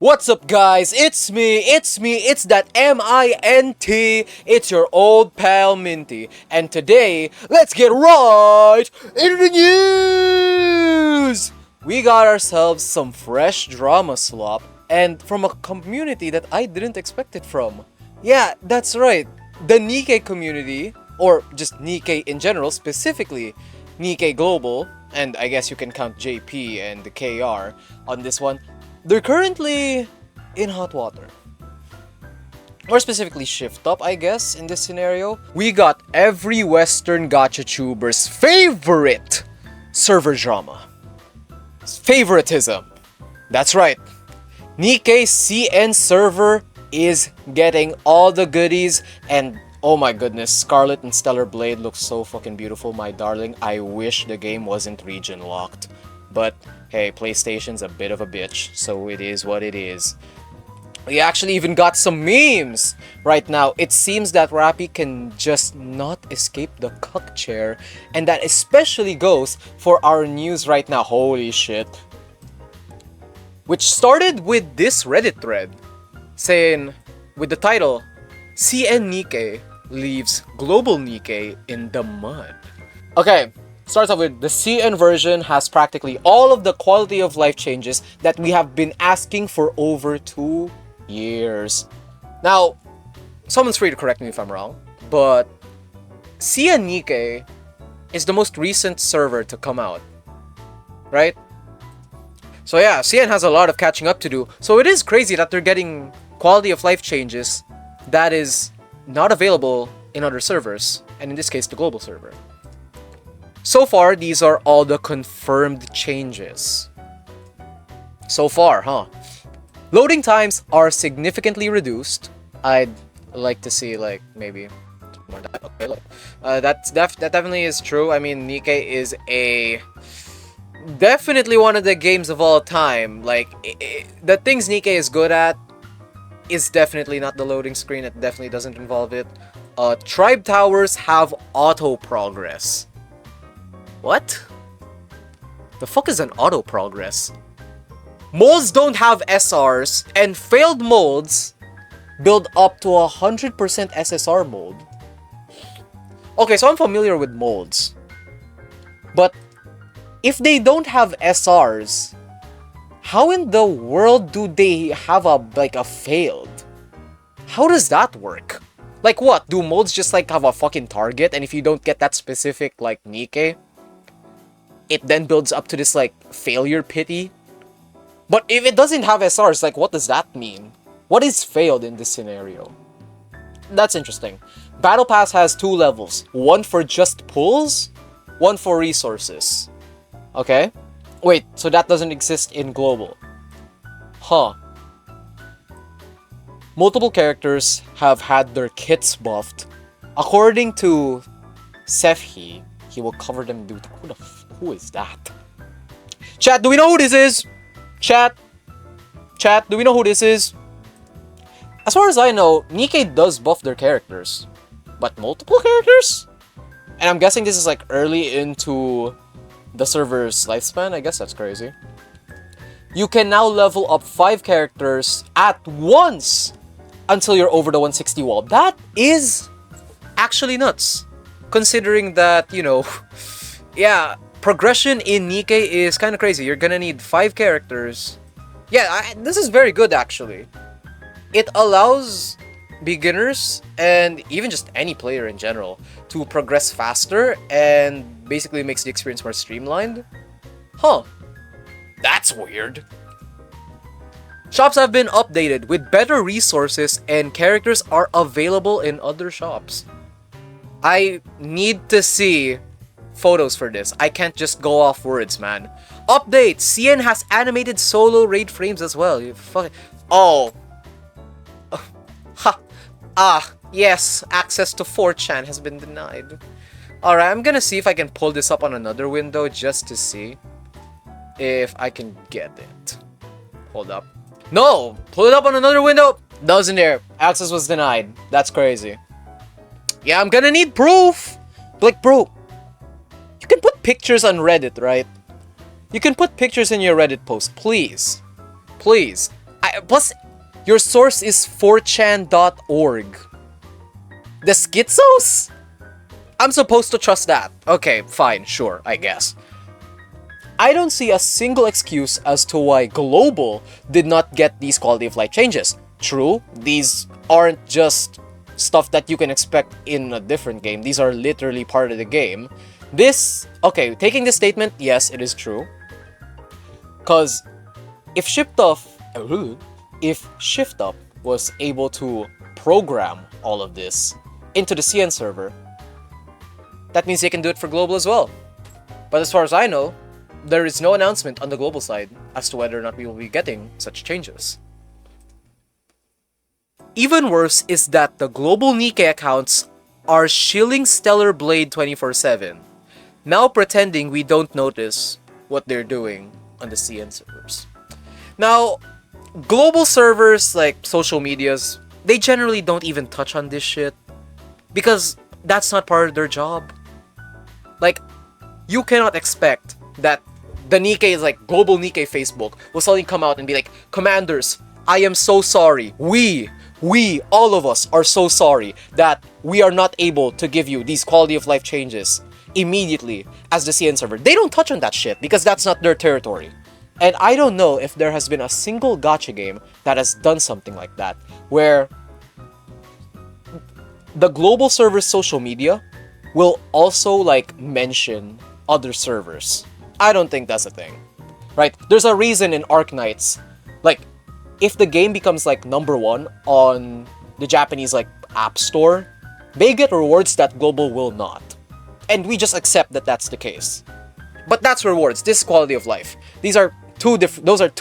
What's up, guys? It's me, it's that M-I-N-T, it's your old pal Minty, and today, let's get right into the news! We got ourselves some fresh drama slop, and from a community that I didn't expect it from. Yeah, that's right, the Nikke community, or just Nikke in general, specifically Nikke Global, and I guess you can count JP and the KR on this one. They're currently in hot water. More specifically, shift up, I guess, in this scenario. We got every Western Gacha tuber's favorite server drama. Favoritism. That's right. Nikke CN server is getting all the goodies, and oh my goodness, Scarlet and Stellar Blade looks so fucking beautiful, my darling. I wish the game wasn't region locked. But hey, PlayStation's a bit of a bitch, so it is what it is. We actually even got some memes right now. It seems that Rappy can just not escape the cuck chair, and that especially goes for our news right now. Holy shit. Which started with this Reddit thread, saying, with the title, CN Nikke leaves Global Nikke in the mud. Okay. Starts off with, the CN version has practically all of the quality of life changes that we have been asking for over 2 years. Now, someone's free to correct me if I'm wrong, but CN Nikke is the most recent server to come out, right? So yeah, CN has a lot of catching up to do, so it is crazy that they're getting quality of life changes that is not available in other servers, and in this case, the global server. So far, these are all the confirmed changes. So far, huh? Loading times are significantly reduced. I'd like to see, like, maybe more time. Okay, look. That definitely is true. I mean, Nikke is definitely one of the games of all time. Like, the things Nikke is good at is definitely not the loading screen. It definitely doesn't involve it. Tribe towers have auto progress. What? The fuck is an auto progress? Molds don't have SRs, and failed molds build up to 100% SSR mold. Okay, so I'm familiar with molds. But if they don't have SRs, how in the world do they have a failed? How does that work? Like what? Do molds just like have a fucking target, and if you don't get that specific like Nikke, it then builds up to this, like, failure pity? But if it doesn't have SRs, like, what does that mean? What is failed in this scenario? That's interesting. Battle Pass has 2 levels. One for just pulls, one for resources. Okay? Wait, so that doesn't exist in Global. Huh. Multiple characters have had their kits buffed. According to Sefhi, he will cover them. Dude, who is that? Chat, do we know who this is? Chat, do we know who this is? As far as I know, Nikke does buff their characters. But multiple characters? And I'm guessing this is like early into the server's lifespan. I guess that's crazy. You can now level up 5 characters at once until you're over the 160 wall. That is actually nuts. Considering that, you know, yeah, progression in Nikke is kind of crazy. You're gonna need 5 characters. Yeah, this is very good, actually. It allows beginners, and even just any player in general, to progress faster, and basically makes the experience more streamlined. Huh. That's weird. Shops have been updated with better resources, and characters are available in other shops. I need to see photos for this. I can't just go off words, man. Update! CN has animated solo raid frames as well. You fucking... Oh. Ha. Ah. Yes. Access to 4chan has been denied. Alright, I'm gonna see if I can pull this up on another window just to see if I can get it. Hold up. No! Pull it up on another window! Doesn't there. Access was denied. That's crazy. Yeah, I'm gonna need proof! Like, bro, you can put pictures on Reddit, right? You can put pictures in your Reddit post, please. Please. Plus, your source is 4chan.org. The Schizos? I'm supposed to trust that. Okay, fine, sure, I guess. I don't see a single excuse as to why Global did not get these quality of life changes. True, these aren't just stuff that you can expect in a different game. These are literally part of the game. Okay, taking this statement, yes, it is true. Because if Shift-Up was able to program all of this into the CN server, that means they can do it for Global as well. But as far as I know, there is no announcement on the Global side as to whether or not we will be getting such changes. Even worse is that the Global Nikke accounts are shilling Stellar Blade 24/7, now pretending we don't notice what they're doing on the CN servers. Now, global servers like social medias, they generally don't even touch on this shit because that's not part of their job. Like, you cannot expect that the Nikke is like Global Nikke Facebook will suddenly come out and be like, Commanders, I am so sorry. We, all of us are so sorry that we are not able to give you these quality of life changes immediately as the CN server. They don't touch on that shit because that's not their territory. And I don't know if there has been a single gacha game that has done something like that, where the global server's social media will also like mention other servers. I don't think that's a thing, right? There's a reason in Arknights, like, if the game becomes like #1 on the Japanese like app store, they get rewards that global will not. And we just accept that that's the case. But that's rewards. This is quality of life. Those are two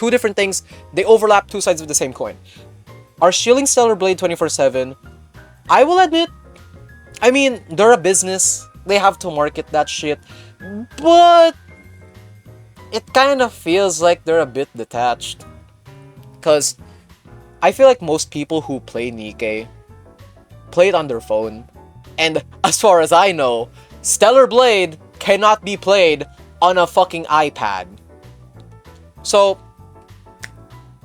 different things. They overlap two sides of the same coin. Are shilling Stellar Blade 24/7? I will admit, I mean, they're a business. They have to market that shit. But it kind of feels like they're a bit detached. Because I feel like most people who play Nikke play it on their phone. And as far as I know, Stellar Blade cannot be played on a fucking iPad. So,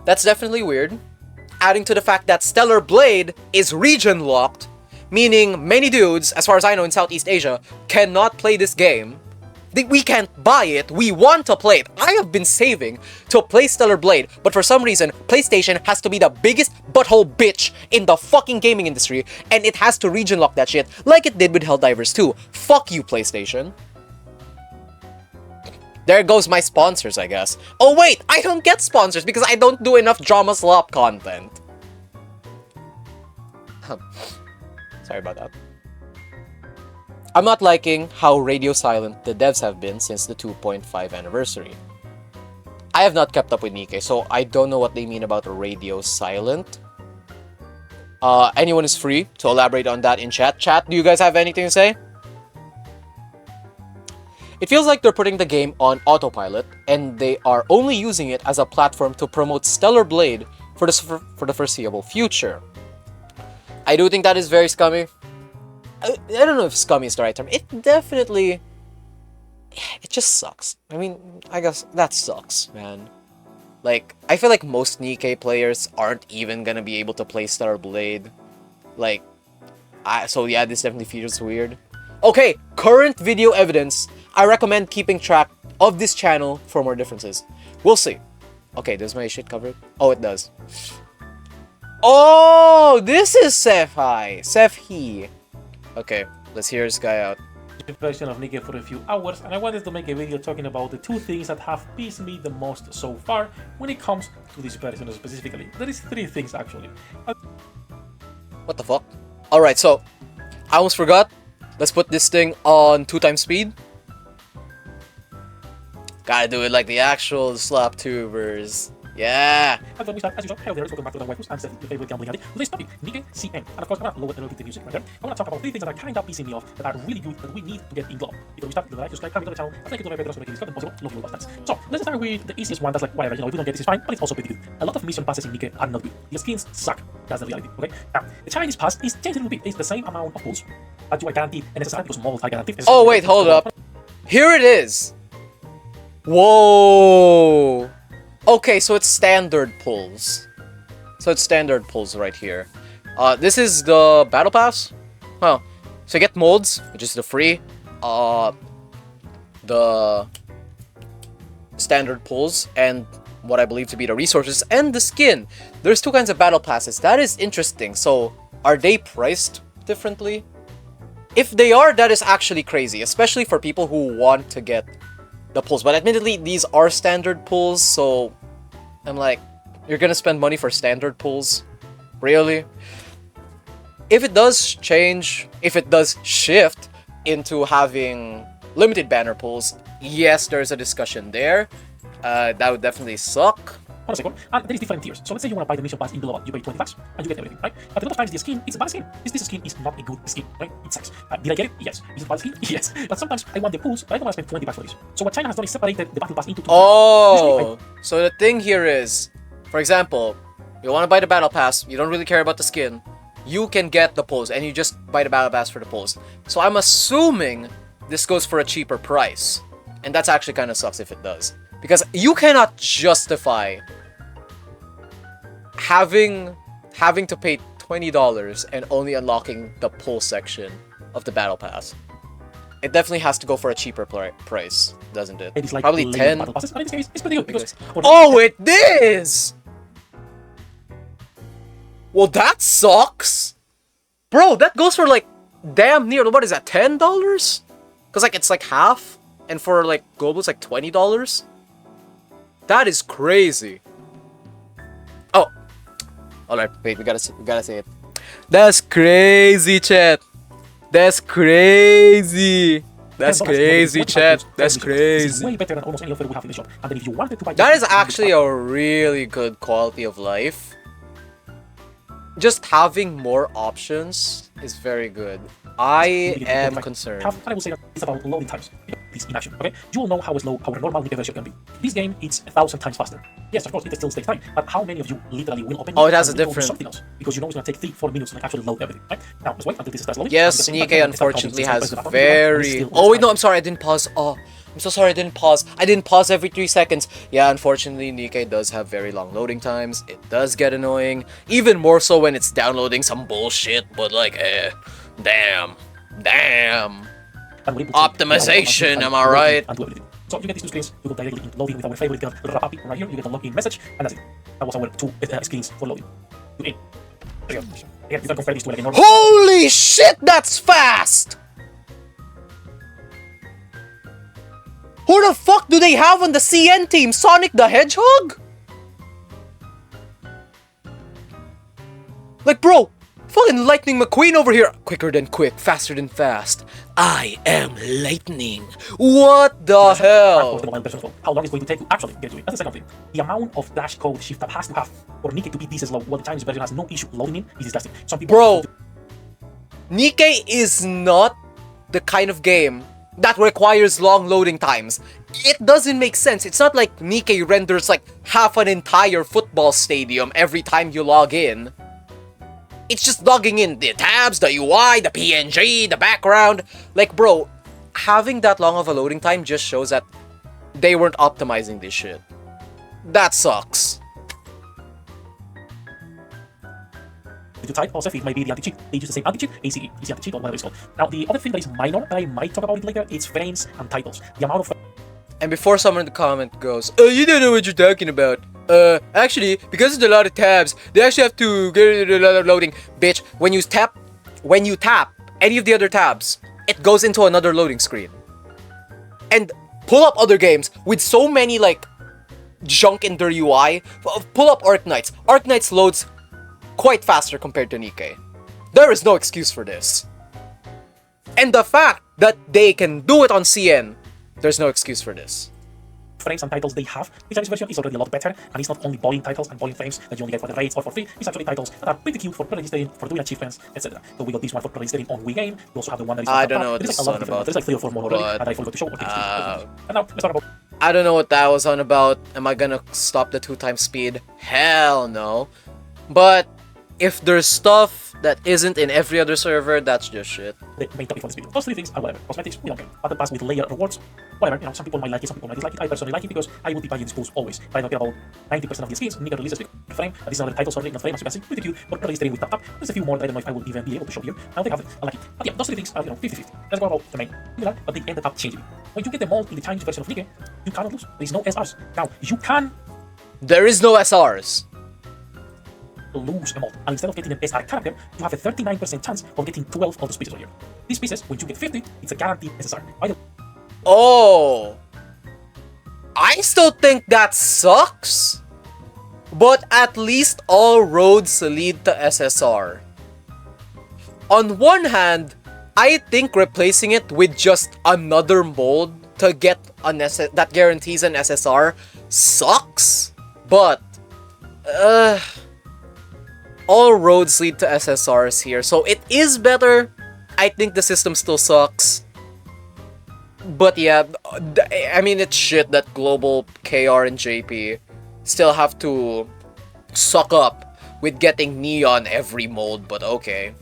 that's definitely weird. Adding to the fact that Stellar Blade is region locked, meaning many dudes, as far as I know in Southeast Asia, cannot play this game. We can't buy it, we want to play it. I have been saving to play Stellar Blade, but for some reason, PlayStation has to be the biggest butthole bitch in the fucking gaming industry, and it has to region lock that shit, like it did with Helldivers 2. Fuck you, PlayStation. There goes my sponsors, I guess. Oh wait, I don't get sponsors because I don't do enough drama slop content. Sorry about that. I'm not liking how radio silent the devs have been since the 2.5 anniversary. I have not kept up with Nikke, so I don't know what they mean about radio silent. Anyone is free to elaborate on that in chat. Chat, do you guys have anything to say? It feels like they're putting the game on autopilot, and they are only using it as a platform to promote Stellar Blade for the foreseeable future. I do think that is very scummy. I don't know if scummy is the right term. It definitely... It just sucks. I mean, I guess that sucks, man. Like, I feel like most Nikke players aren't even gonna be able to play Stellar Blade. Like, so yeah, this definitely feels weird. Okay, current video evidence. I recommend keeping track of this channel for more differences. We'll see. Okay, does my shit cover it? Oh, it does. Oh, this is Sefhi. Okay, let's hear this guy out. Deflection of Nikke for a few hours, and I wanted to make a video talking about the two things that have pissed me the most so far when it comes to this version specifically. There is three things actually. What the fuck? Alright, so I almost forgot. Let's put this thing on 2x speed. Gotta do it like the actual sloptubers. Yeah! And then we start, as usual, hello there, welcome back to the waifus and your favorite gambling addict. Today's topic, Nikke CN. And of course, I'm gonna lower the music right there. I wanna talk about three things that are kinda pissing me off, that are really good, that we need to get in Glob. Before we start, like, subscribe, comment on the channel, and thank you to my patrons for making this content possible. Love you all, thanks. So, let's start with the easiest one that's like, whatever, you know, if we don't get this is fine, but it's also pretty good. A lot of mission passes in Nikke are not good. The skins suck. That's the reality, okay? Now, the Chinese pass is changed a little bit. It's the same amount of pulls, but you are guaranteed, and necessary because multi-guaranteed. Oh wait, hold up. Here it is. Whoa. Okay, so it's standard pulls. So it's standard pulls right here. This is the battle pass. Huh. So you get molds, which is the free. The standard pulls and what I believe to be the resources and the skin. There's two kinds of battle passes. That is interesting. So are they priced differently? If they are, that is actually crazy, especially for people who want to get the pulls. But admittedly, these are standard pulls, so I'm like, you're gonna spend money for standard pulls? Really? If it does change, if it does shift into having limited banner pulls, yes, there's a discussion there. That would definitely suck. Hold on a second. And there is different tiers. So let's say you want to buy the mission pass in global, you pay 20 bucks and you get everything, right? But a lot of times the skin, it's a bad skin. This skin is not a good skin, right? It sucks. Did I get it? Yes. Is it a bad skin? Yes. But sometimes I want the pulls, but I don't want to spend 20 bucks for this. So what China has done is separated the battle pass into two. Oh, so the thing here is, for example, you want to buy the battle pass, you don't really care about the skin, you can get the pulls, and you just buy the battle pass for the pulls. So I'm assuming this goes for a cheaper price, and that's actually kind of sucks if it does. Because you cannot justify having to pay $20 and only unlocking the pull section of the battle pass. It definitely has to go for a cheaper price, doesn't it? It's like Probably 10. battle passes, but in this case, it's pretty good because Oh, it is! Well, that sucks! Bro, that goes for like damn near, what is that, $10? Because like it's like half, and for like global it's like $20. That is crazy. Oh, all right. Wait, we gotta say it. That's crazy, chat. That's crazy. That's crazy, chat. That's crazy. Way better than almost any offer we have in the shop. And then if you wanted to buy, that is actually a really good quality of life. Just having more options is very good. I am concerned. And I will say that it's about loading times. This in action, okay? You will know how slow our normal Nikke version can be. This game, it's 1,000 times faster. Yes, of course, it still takes time, but how many of you literally will open it has a different something else? Because you know it's gonna take 3-4 minutes to actually load everything, right? Now, let's wait until this starts loading. Yes, Nikke unfortunately has very... Oh wait, no, I'm sorry, I didn't pause. Oh, I'm so sorry, I didn't pause. I didn't pause every 3 seconds. Yeah, unfortunately, Nikke does have very long loading times. It does get annoying. Even more so when it's downloading some bullshit, but like, damn. Optimization, am I right? So you get these two screens, you go directly into loading with our favorite girl, Rapapi, right here, you get a login message, and that's it. That was our two screens for loading. You in. There you go. Again, you can compare these to like a normal... Holy shit, that's fast! Who the fuck do they have on the CN team? Sonic the Hedgehog? Like, bro, fucking Lightning McQueen over here. Quicker than quick, faster than fast. I am lightning. What the hell? How long is it going to take to actually get to it? That's the second thing. The amount of dash code shift that has to have for Nikke to be this slow while the Chinese version has no issue loading in is disgusting. Some people... Bro, Nikke is not the kind of game that requires long loading times. It doesn't make sense. It's not like Nikke renders like half an entire football stadium every time you log in. It's just logging in the tabs, the UI, the PNG, the background. Like, bro, having that long of a loading time just shows that they weren't optimizing this shit. That sucks. To type also it might be the anti-cheat. They use the same anti-cheat, ACE, easy anti-cheat or whatever it's called. Now the other thing that is minor that I might talk about it later, it's frames and titles. The amount of... And before someone in the comment goes, you don't know what you're talking about. Actually, because there's a lot of tabs, they actually have to get a lot of loading. Bitch, when you tap any of the other tabs, it goes into another loading screen. And pull up other games with so many like junk in their UI. Pull up Arknights. Arknights loads quite faster compared to Nikke. There is no excuse for this. And the fact that they can do it on CN, there's no excuse for this. Frames and titles they have, the Chinese version is already a lot better, and it's not only boiling titles and boiling frames that you only get for the raids or for free, it's actually titles that are pretty cute for pre-registering, for doing achievements, etc. So we got this one for pre-registering on WeGame, we also have the one that is... I don't know what this is on about. There's like 3 or 4 more, really, and I forgot to show what And now, let's talk about... I don't know what that was on about. Am I gonna stop the 2x speed? Hell no. But if there's stuff that isn't in every other server, that's just shit. The main topic for this video. Those three things are whatever. Cosmetics, we don't care. Battle pass with layer rewards, whatever. You know, some people might like it, some people might dislike it. I personally like it because I would be buying these pools always. But I don't care about 90% of the skins. Nikke releases with frame. This is another title, sorry, not frame, as you can see. Pretty cute, but registering with tap. There's a few more that I don't know if I will even be able to show here. I don't think I have it. I like it. But yeah, those three things are, 50-50. Let's go about the main. But they ended up changing it. When you get the mold in the Chinese version of Nikke, you cannot lose. There is no SRs. Now, you can There is no SRs. lose a mold. And instead of getting an SR character, you have a 39% chance of getting 12 of those pieces on here. These pieces, when you get 50, it's a guaranteed SSR. By the Oh. I still think that sucks. But at least all roads lead to SSR. On one hand, I think replacing it with just another mold to get that guarantees an SSR sucks. But all roads lead to SSRs here, so it is better. I think the system still sucks. But yeah, I mean, it's shit that Global, KR, and JP still have to suck up with getting Neon every mold, but okay.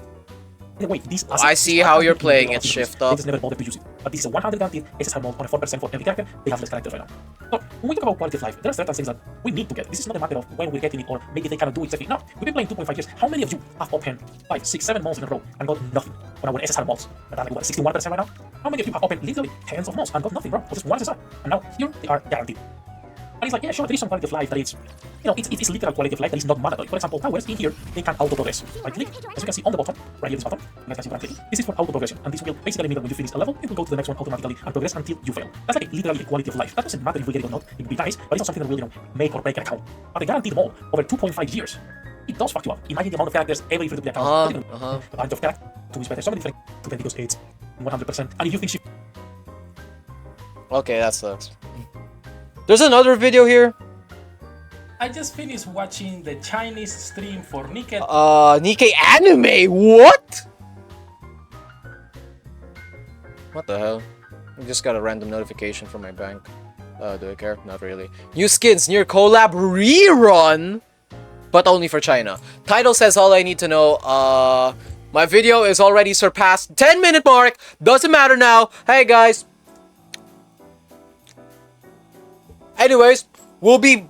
way, these I see how you're playing it, Shift Up. They just never bothered to use it. But this is a 100 guaranteed SSR mode on a 4% for every character. They have less characters right now. So, when we talk about quality of life, there are certain things that we need to get. This is not a matter of when we're getting it or maybe they cannot do it. Exactly. No, we've been playing 2.5 years. How many of you have opened 5, 6, 7 months in a row and got nothing on our SSR mods? That are like, what, 61% right now? How many of you have opened literally tens of mods and got nothing, bro? For just one SSR. And now here they are guaranteed. And it's like, yeah, sure, there is some quality of life that it's, it's literal quality of life that is not mandatory. For example, towers in here, they can auto-progress. Right click, as you can see on the bottom, right here, this button, you guys can see what I'm clicking. This is for auto-progression, and this will basically mean that when you finish a level, it will go to the next one automatically and progress until you fail. That's like literally a quality of life. That doesn't matter if we get it or not, it will be nice, but it's not something that will, make or break an account. But a guaranteed mode over 2.5 years, it does fuck you up. Imagine the amount of characters every free-to-play account. A bunch of characters, two is better, so many different to them because it's 100%. And if you think she... Okay, that sucks. There's another video here. I just finished watching the Chinese stream for Nikke. Nikke anime? What? What the hell? I just got a random notification from my bank. Do I care? Not really. New skins near collab rerun, but only for China. Title says all I need to know. My video is already surpassed 10-minute mark. Doesn't matter now. Hey guys. Anyways, we'll be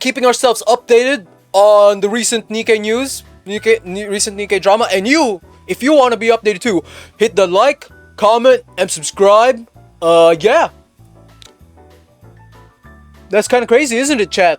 keeping ourselves updated on the recent Nikke news, recent Nikke drama, and if you want to be updated too, hit the like, comment, and subscribe. Yeah. That's kind of crazy, isn't it, chat?